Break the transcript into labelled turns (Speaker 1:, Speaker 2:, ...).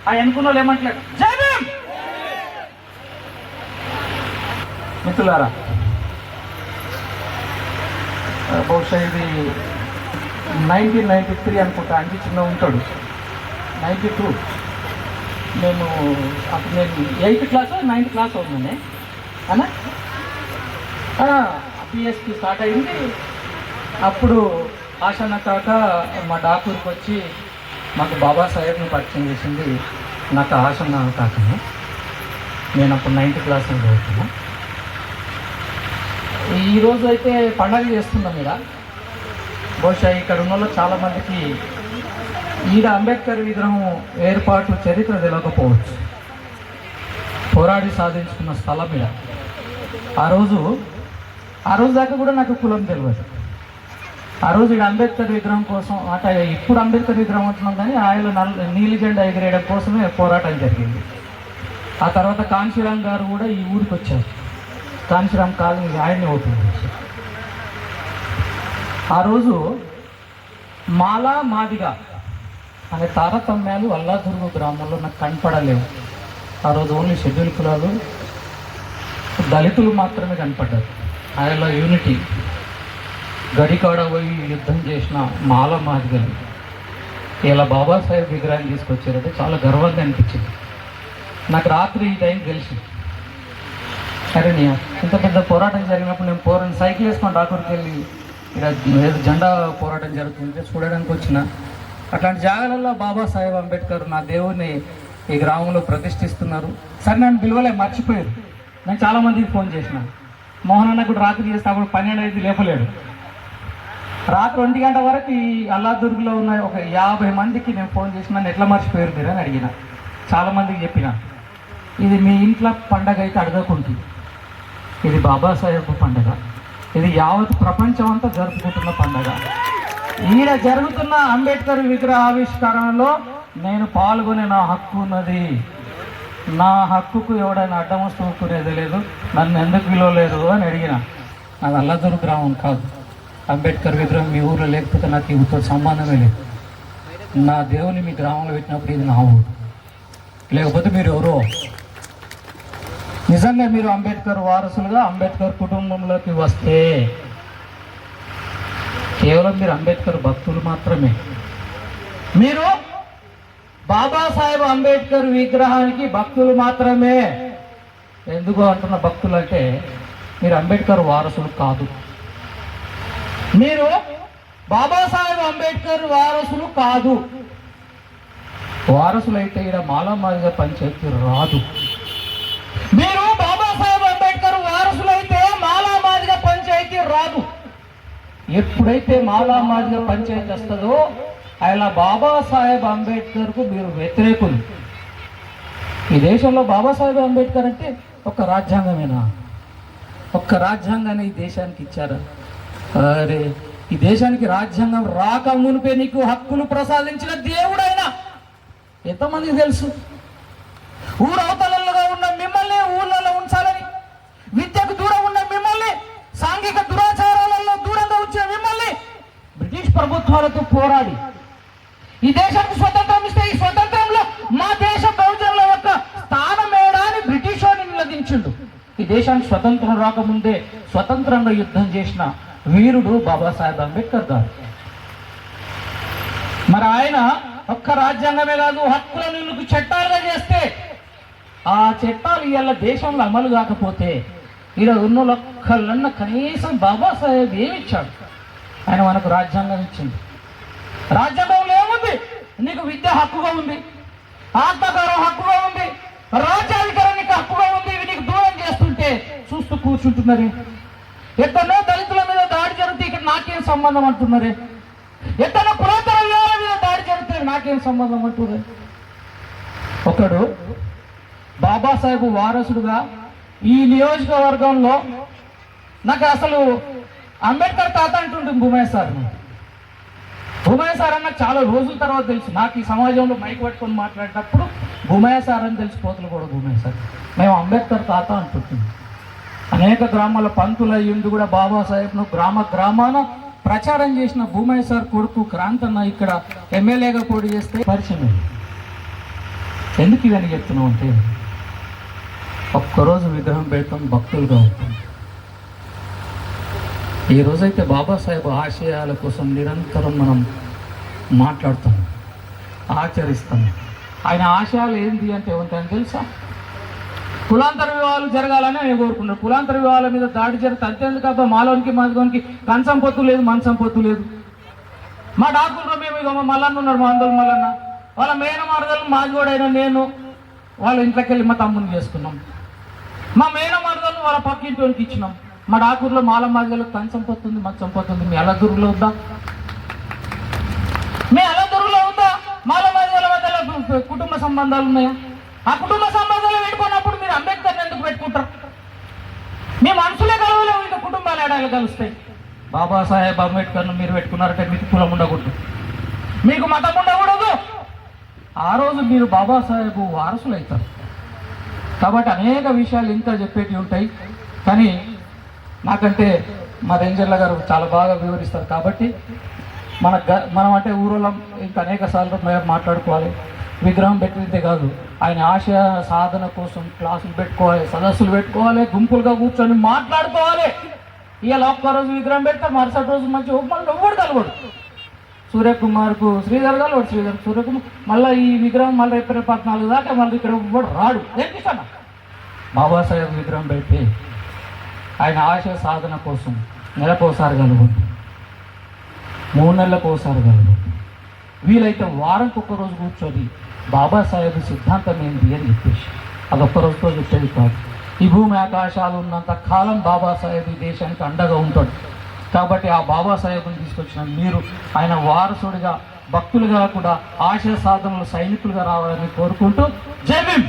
Speaker 1: ఆ ఎన్నుకున్న వాళ్ళు ఏమంటలేడు, జై భీమ్. మిత్రులారా, బహుశా ఇది 1993 అనుకుంటా, అండి చిన్న ఉంటాడు, 92. మేము అప్పుడు నేను 8th క్లాస్ 9th క్లాస్ అవుతుందండి అన్నా. పిఎస్పి స్టార్ట్ అయింది. అప్పుడు ఆశన్న కాక మా డాకూర్కి వచ్చి మాకు బాబాసాహెబ్ని పరిచయం చేసింది నాకు ఆశన్న కాకనే. నేను అప్పుడు 9th క్లాస్ చదువుతున్నా. ఈరోజు అయితే పండగ చేస్తున్నాం ఇక్కడ. బహుశా ఇక్కడ ఉన్న వాళ్ళు చాలామందికి ఈడ అంబేద్కర్ విగ్రహం ఏర్పాటు చరిత్ర తెలియకపోవచ్చు. పోరాడి సాధించుకున్న స్థలం మీద. ఆ రోజు దాకా కూడా నాకు కులం తెలియదు. ఆ రోజు ఇక్కడ అంబేద్కర్ విగ్రహం కోసం, అంటే ఇప్పుడు అంబేద్కర్ విగ్రహం అంటున్నాం కానీ ఆయన నీలి జెండా ఎగిరేయడం కోసమే పోరాటం జరిగింది. ఆ తర్వాత కాంశీరామ్ గారు కూడా ఈ ఊరికి వచ్చారు. కాంశీరామ్ కాలనీ ఆయన్ని ఓపెన్ చేశారు. ఆ రోజు మాలా మాదిగా అనే తారతమ్యాలు అల్లాదుర్గు గ్రామంలో నాకు కనపడలేవు. ఆ రోజు ఓన్లీ షెడ్యూల్ కులాలు, దళితులు మాత్రమే కనపడ్డారు. ఆయనలో యూనిటీ. గడికాడ పోయి యుద్ధం చేసిన మాల మాదిగలు ఇలా బాబాసాహెబ్ విగ్రహాన్ని తీసుకొచ్చారంటే చాలా గర్వంగా అనిపించింది నాకు. రాత్రి ఈ టైం తెలిసి, అరే నేను ఇంత పెద్ద పోరాటం జరిగినప్పుడు నేను సైకిల్ వేసుకొని డాకూర్కి వెళ్ళి ఇక్కడ జెండా పోరాటం జరుగుతుంటే చూడడానికి వచ్చిన. అట్లాంటి జాగాలలో బాబాసాహెబ్ అంబేద్కర్ నా దేవుడిని ఈ గ్రామంలో ప్రతిష్ఠిస్తున్నారు. సరే నన్ను పిలవలే, మర్చిపోయారు. నేను చాలామందికి ఫోన్ చేసిన. మోహన్ అన్న కూడా రాత్రి చేస్తే అప్పుడు 12 లేపలేడు. రాత్రి 1 గంట వరకు ఈ అల్లాదుర్గులో ఉన్న ఒక 50 మందికి నేను ఫోన్ చేసిన. నన్ను ఎట్లా మర్చిపోయారు మీరు అని అడిగిన. చాలామందికి చెప్పిన, ఇది మీ ఇంట్లో పండగ అయితే అడగకుంటుంది, ఇది బాబాసాహెబ్ పండగ, ఇది యావత్ ప్రపంచం అంతా జరుపుకుంటున్న పండగ. ఈడ జరుగుతున్న అంబేద్కర్ విగ్రహ ఆవిష్కరణలో నేను పాల్గొనే నా హక్కు ఉన్నది. నా హక్కుకు ఎవడైనా అడ్డం వస్తూ ఊరుకునేది లేదు. నన్ను ఎందుకు విలువలేదు అని అడిగిన. నాది అల్లాదుర్గు గ్రామం కాదు. అంబేద్కర్ విగ్రహం మీ ఊళ్ళో లేకపోతే నాకు ఈతో సంబంధమే లేదు. నా దేవుని మీ గ్రామంలో పెట్టినప్పుడు ఇది నా ఊరు, లేకపోతే మీరు ఎవరో. నిజంగా మీరు అంబేద్కర్ వారసులుగా అంబేద్కర్ కుటుంబంలోకి వస్తే కేవలం మీరు అంబేద్కర్ భక్తులు మాత్రమే. మీరు బాబాసాహెబ్ అంబేద్కర్ విగ్రహానికి భక్తులు మాత్రమే. ఎందుకు అంటున్న భక్తులు అంటే మీరు అంబేద్కర్ వారసులు కాదు. మీరు బాబాసాహెబ్ అంబేద్కర్ వారసులు కాదు. వారసులైతే ఇక్కడ మాలామాదిగా పంచాయతీ రాదు. మీరు బాబాసాహెబ్ అంబేద్కర్ వారసులైతే మాలామాదిగా పంచాయతీ రాదు. ఎప్పుడైతే మాలామాదిగా పంచాయతీ వస్తుందో అలా బాబాసాహెబ్ అంబేద్కర్కు మీరు వ్యతిరేకులు. ఈ దేశంలో బాబాసాహెబ్ అంబేద్కర్ అంటే ఒక రాజ్యాంగమేనా? ఒక్క రాజ్యాంగాన్ని ఈ దేశానికి ఇచ్చారా? అరే, ఈ దేశానికి రాజ్యాంగం రాక మునిపే నీకు హక్కులు ప్రసాదించిన దేవుడైనా ఎంతమందికి తెలుసు? ఊరు అవతలలో ఉన్న మిమ్మల్ని ఊళ్ళలో ఉంచాలని, విద్యకు దూరం ఉన్న మిమ్మల్ని, సాంఘిక దురాచారాలలో దూరంగా ఉంచిన మిమ్మల్ని బ్రిటిష్ ప్రభుత్వాలతో పోరాడి ఈ దేశానికి స్వతంత్రం ఇస్తే ఈ స్వతంత్రంలో మా దేశ బహుజనుల యొక్క స్థానం ఏడాని బ్రిటిష్ వాడిని నిలదించిండు. ఈ దేశానికి స్వతంత్రం రాకముందే స్వతంత్రంగా యుద్ధం చేసిన వీరుడు బాబాసాహెబ్ అంబేద్కర్ గారు. మరి ఆయన ఒక్క రాజ్యాంగమే కాదు, హక్కులను వీళ్ళకు చట్టాలుగా చేస్తే ఆ చట్టాలు ఇవాళ దేశంలో అమలు కాకపోతే ఈరోజు ఉన్న ఒక్కళ్ళన్న కనీసం బాబాసాహెబ్ ఏమిచ్చాడు? ఆయన మనకు రాజ్యాంగం ఇచ్చింది. రాజ్యాంగంలో ఏముంది? నీకు విద్య హక్కుగా ఉంది, ఆత్మగౌరవం హక్కుగా ఉంది, రాజ్యాధికారం నీకు హక్కుగా ఉంది. ఇవి నీకు దూరం చేస్తుంటే చూస్తూ కూర్చుంటున్నారు. ఎక్కడో దళితుల మీద దాడి జరిగితే ఇక్కడ నాకేం సంబంధం అంటున్నారే, ఎక్కడో పురాతన విలువల మీద దాడి జరిగితే నాకేం సంబంధం అంటున్నారు. ఒకడు బాబాసాహెబ్ వారసుడుగా ఈ నియోజకవర్గంలో నాకు అసలు అంబేద్కర్ తాత అంటుంటుంది భూమయ్య సార్. భూమయ్య సార్ అన్న చాలా రోజుల తర్వాత తెలుసు నాకు. ఈ సమాజంలో మైక్ పట్టుకొని మాట్లాడేటప్పుడు భూమయ్య సార్ అని తెలిసిపోతుంది కూడా. భూమయ్య సార్ మేము అంబేద్కర్ తాత అంటుంటుంది. అనేక గ్రామాల పంతులు అయ్యింది కూడా బాబాసాహెబ్ను గ్రామాన ప్రచారం చేసిన భూమయ్య సార్ కొడుకు క్రాంతన్న ఇక్కడ ఎమ్మెల్యేగా పోటీ చేస్తే పరిచయం. ఎందుకు ఇవన్నీ చెప్తున్నాం అంటే, ఒక్కరోజు విగ్రహం పెడతాం, భక్తులుగా ఉంటాం. ఏ రోజైతే బాబాసాహెబ్ ఆశయాల కోసం నిరంతరం మనం మాట్లాడుతాం, ఆచరిస్తాం. ఆయన ఆశయాలు ఏంటి అంటే ఏమంటాయని తెలుసా? కులాంతర వివాహాలు జరగాలని ఆయన కోరుకున్నారు. కులాంతర వివాహాల మీద దాడి జరిగితే అంతేందుకు మాలోనికి మాదిగోనికి కంచం పొత్తు లేదు, మంచం పొత్తు లేదు. మా డాక్టర్లో మేము ఇక మా మల్లన్న ఉన్నారు, మా అందరు మల్లన్న, వాళ్ళ మేనమారదలు మాదిగోడైన నేను వాళ్ళ ఇంట్లోకి వెళ్ళి మా తమ్ముని చేసుకున్నాం. మా మేనమారదలు వాళ్ళ పక్కింటి వాళ్ళకి ఇచ్చినాం. మా డాకూరులో మాల మాదిగలకు కంచం పొత్తుంది, మంచం పొత్తుంది. మీ అల్లదూరులో ఉందా? మీ అల్లదూరులో ఉందా? మాల మాదిగల మధ్యలో కుటుంబ సంబంధాలు ఉన్నాయా? ఆ కుటుంబ సంబంధాలు పెట్టుకున్నప్పుడు మీరు అంబేద్కర్ని ఎందుకు పెట్టుకుంటారు? మీ మనసులే కలవలేవు, ఇంకా కుటుంబాలు ఏడాలు కలుస్తాయి. బాబాసాహెబ్ అంబేద్కర్ను మీరు పెట్టుకున్నారంటే మీకు కులం ఉండకూడదు, మీకు మతం ఉండకూడదు. ఆ రోజు మీరు బాబాసాహెబ్ వారసులు అవుతారు. కాబట్టి అనేక విషయాలు ఇంకా చెప్పేటివి ఉంటాయి, కానీ నాకంటే మా రేంజర్ల గారు చాలా బాగా వివరిస్తారు. కాబట్టి మనం అంటే ఊరోళ్ళం ఇంకా అనేక సార్లు మేము మాట్లాడుకోవాలి. విగ్రహం పెట్టితే కాదు, ఆయన ఆశయ సాధన కోసం క్లాసులు పెట్టుకోవాలి, సదస్సులు పెట్టుకోవాలి, గుంపులుగా కూర్చొని మాట్లాడుకోవాలి. ఇవాళ ఒక్కరోజు విగ్రహం పెడతారు, మరుసటి రోజు మంచి మళ్ళీ ఎవ్వడు కలవడు. సూర్యకుమార్కు శ్రీధర్ కలవడు, శ్రీధర్ సూర్యకుమార్, మళ్ళీ ఈ విగ్రహం మళ్ళీ రేపు 14 దాకా మళ్ళీ ఇక్కడ ఎవ్వడు రాడు. ఏంటి ఇస్తాను? బాబాసాహెబ్ విగ్రహం పెడితే ఆయన ఆశయ సాధన కోసం నెలకోసారి కలవద్దు, 3 నెలలకు ఒకసారి కలవద్దు, వీలైతే వారానికి ఒక్కరోజు కూర్చొని బాబాసాహెబ్ సిద్ధాంతం ఏంటి అని చెప్పేసి అదొక్క రోజుతో చెప్పేది కాదు. ఈ భూమి ఆకాశాలు ఉన్నంత కాలం బాబాసాహెబ్ ఈ దేశానికి అండగా ఉంటాడు. కాబట్టి ఆ బాబాసాహెబ్ని తీసుకొచ్చిన మీరు ఆయన వారసుడిగా, భక్తులుగా కూడా ఆశయ సాధనలు సైనికులుగా రావాలని కోరుకుంటూ జై భీమ్.